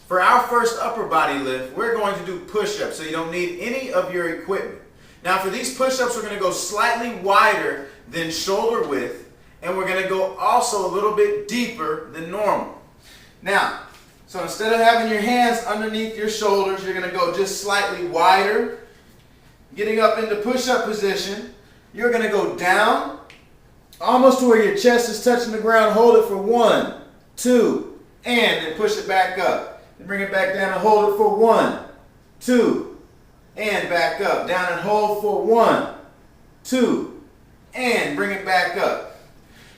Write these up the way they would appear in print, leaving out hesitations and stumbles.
For our first upper body lift, we're going to do push-ups, so you don't need any of your equipment. Now for these push-ups, we're going to go slightly wider than shoulder width, and we're going to go also a little bit deeper than normal. Now, so instead of having your hands underneath your shoulders, you're going to go just slightly wider. Getting up into push-up position, you're going to go down, almost to where your chest is touching the ground. Hold it for 1, 2, and then push it back up. And bring it back down and hold it for 1, 2, and back up. Down and hold for 1, 2, and bring it back up.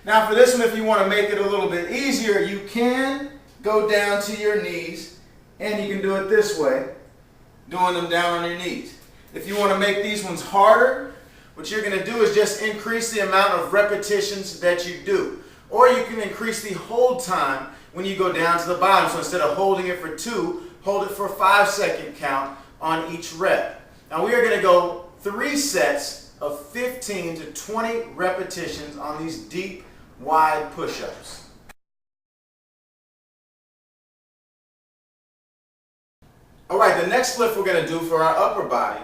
Now for this one, if you want to make it a little bit easier, you can go down to your knees, and you can do it this way, doing them down on your knees. If you want to make these ones harder, what you're going to do is just increase the amount of repetitions that you do. Or you can increase the hold time when you go down to the bottom. So instead of holding it for 2, hold it for a 5-second count on each rep. Now we are going to go 3 sets of 15 to 20 repetitions on these deep, wide push-ups. All right, the next lift we're going to do for our upper body,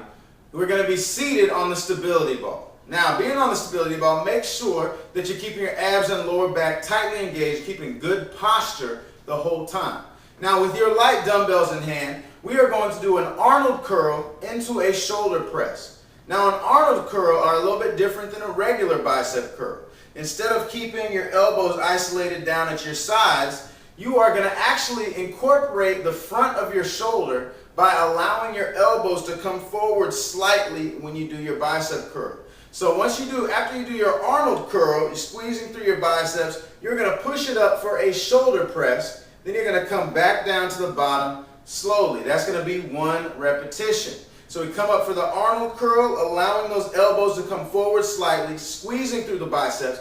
we're going to be seated on the stability ball. Now, being on the stability ball, make sure that you're keeping your abs and lower back tightly engaged, keeping good posture the whole time. Now, with your light dumbbells in hand, we are going to do an Arnold curl into a shoulder press. Now, an Arnold curl are a little bit different than a regular bicep curl. Instead of keeping your elbows isolated down at your sides, you are going to actually incorporate the front of your shoulder by allowing your elbows to come forward slightly when you do your bicep curl. So after you do your Arnold curl, you're squeezing through your biceps, you're going to push it up for a shoulder press, then you're going to come back down to the bottom slowly. That's going to be 1 repetition. So we come up for the Arnold curl, allowing those elbows to come forward slightly, squeezing through the biceps,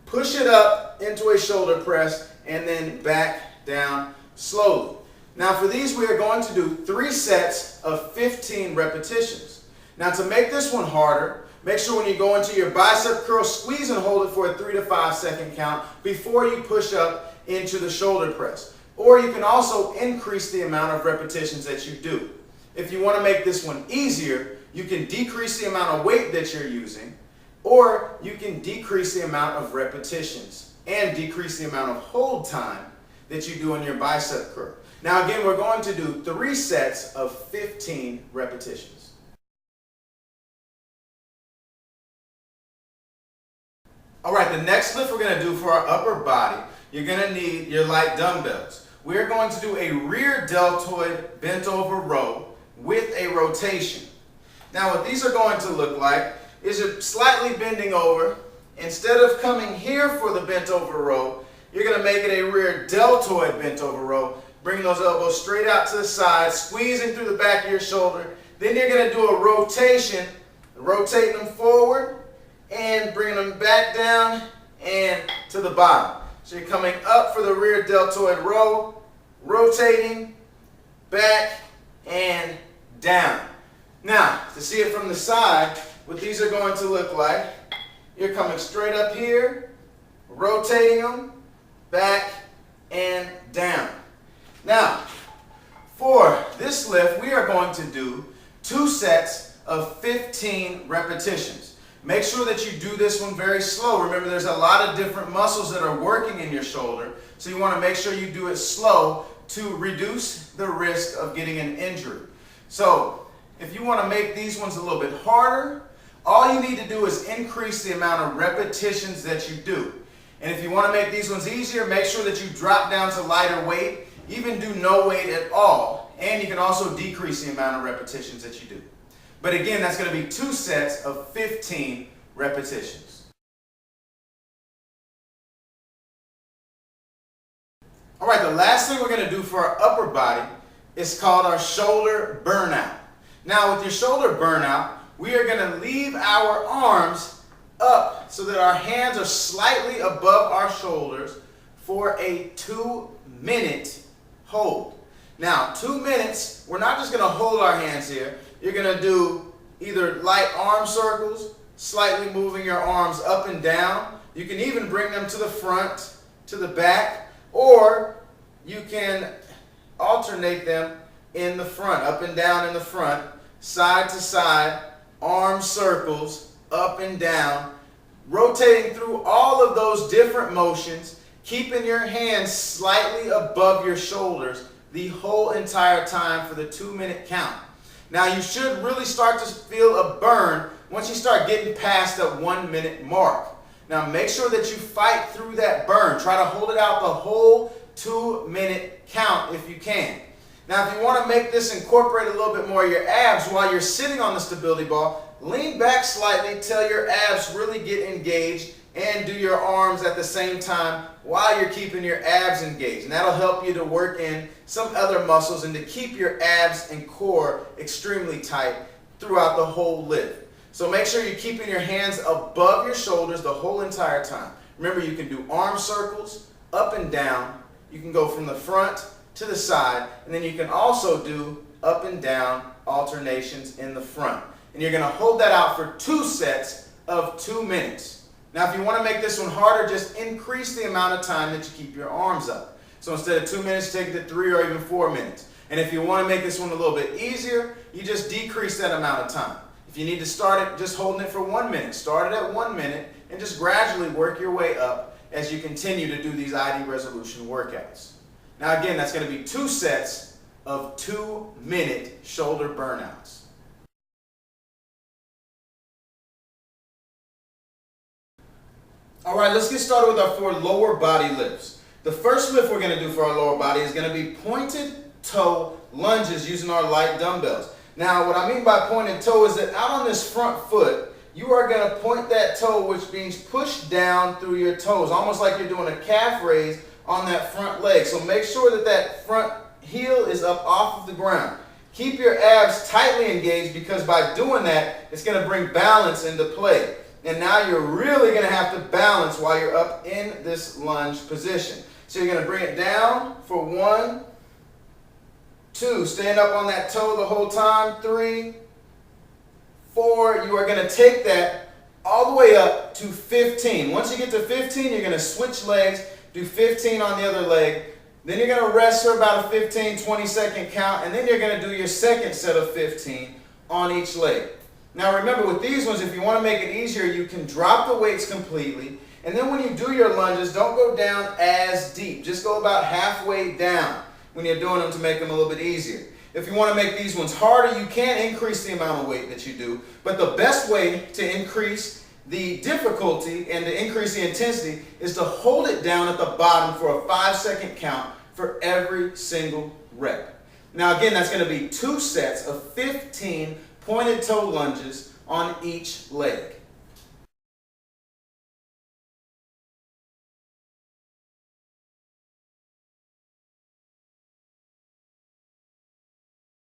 push it up into a shoulder press, and then back down slowly. Now for these, we are going to do 3 sets of 15 repetitions. Now to make this one harder, make sure when you go into your bicep curl, squeeze and hold it for a 3 to 5 second count before you push up into the shoulder press. Or you can also increase the amount of repetitions that you do. If you want to make this one easier, you can decrease the amount of weight that you're using, or you can decrease the amount of repetitions and decrease the amount of hold time that you do in your bicep curl. Now again, we're going to do 3 sets of 15 repetitions. All right, the next lift we're going to do for our upper body, you're going to need your light dumbbells. We're going to do a rear deltoid bent over row with a rotation. Now what these are going to look like is you're slightly bending over. Instead of coming here for the bent over row, you're going to make it a rear deltoid bent over row, bringing those elbows straight out to the side, squeezing through the back of your shoulder. Then you're going to do a rotation, rotating them forward and bringing them back down and to the bottom. So you're coming up for the rear deltoid row, rotating, back, and down. Now, to see it from the side, what these are going to look like, you're coming straight up here, rotating them, back, and down. Now, for this lift, we are going to do 2 sets of 15 repetitions. Make sure that you do this one very slow. Remember, there's a lot of different muscles that are working in your shoulder, so you want to make sure you do it slow to reduce the risk of getting an injury. So, if you want to make these ones a little bit harder, all you need to do is increase the amount of repetitions that you do. And if you want to make these ones easier, make sure that you drop down to lighter weight, even do no weight at all, and you can also decrease the amount of repetitions that you do. But again, that's going to be 2 sets of 15 repetitions. All right, the last thing we're going to do for our upper body is called our shoulder burnout. Now, with your shoulder burnout, we are going to leave our arms up so that our hands are slightly above our shoulders for a 2-minute hold. Now, 2 minutes, we're not just going to hold our hands here. You're going to do either light arm circles, slightly moving your arms up and down. You can even bring them to the front, to the back, or you can alternate alternate them in the front, up and down in the front, side to side, arm circles, up and down, rotating through all of those different motions, keeping your hands slightly above your shoulders the whole entire time for the 2-minute count. Now you should really start to feel a burn once you start getting past that 1-minute mark. Now make sure that you fight through that burn. Try to hold it out the whole 2-minute count if you can. Now if you want to make this incorporate a little bit more of your abs while you're sitting on the stability ball, lean back slightly till your abs really get engaged and do your arms at the same time while you're keeping your abs engaged. And that'll help you to work in some other muscles and to keep your abs and core extremely tight throughout the whole lift. So make sure you're keeping your hands above your shoulders the whole entire time. Remember, you can do arm circles, up and down. You can go from the front to the side, and then you can also do up and down alternations in the front. And you're going to hold that out for 2 sets of 2 minutes. Now, if you want to make this one harder, just increase the amount of time that you keep your arms up. So instead of 2 minutes, take it to 3 or even 4 minutes. And if you want to make this one a little bit easier, you just decrease that amount of time. If you need to start it just holding it for 1 minute, start it at 1 minute and just gradually work your way up as you continue to do these ID resolution workouts. Now again, that's going to be 2 sets of 2-minute shoulder burnouts. All right, let's get started with our 4 lower body lifts. The first lift we're going to do for our lower body is going to be pointed toe lunges using our light dumbbells. Now, what I mean by pointed toe is that out on this front foot, you are going to point that toe, which means push down through your toes, almost like you're doing a calf raise on that front leg. So make sure that that front heel is up off of the ground. Keep your abs tightly engaged because by doing that, it's going to bring balance into play. And now you're really going to have to balance while you're up in this lunge position. So you're going to bring it down for 1, 2, stand up on that toe the whole time, 3, 4. You are going to take that all the way up to 15. Once you get to 15, you're going to switch legs, do 15 on the other leg. Then you're going to rest for about a 15, 20-second count, and then you're going to do your second set of 15 on each leg. Now remember, with these ones, if you want to make it easier, you can drop the weights completely, and then when you do your lunges, don't go down as deep. Just go about halfway down when you're doing them to make them a little bit easier. If you want to make these ones harder, you can increase the amount of weight that you do, but the best way to increase the difficulty and to increase the intensity is to hold it down at the bottom for a 5-second count for every single rep. Now again, that's going to be 2 sets of 15 pointed toe lunges on each leg.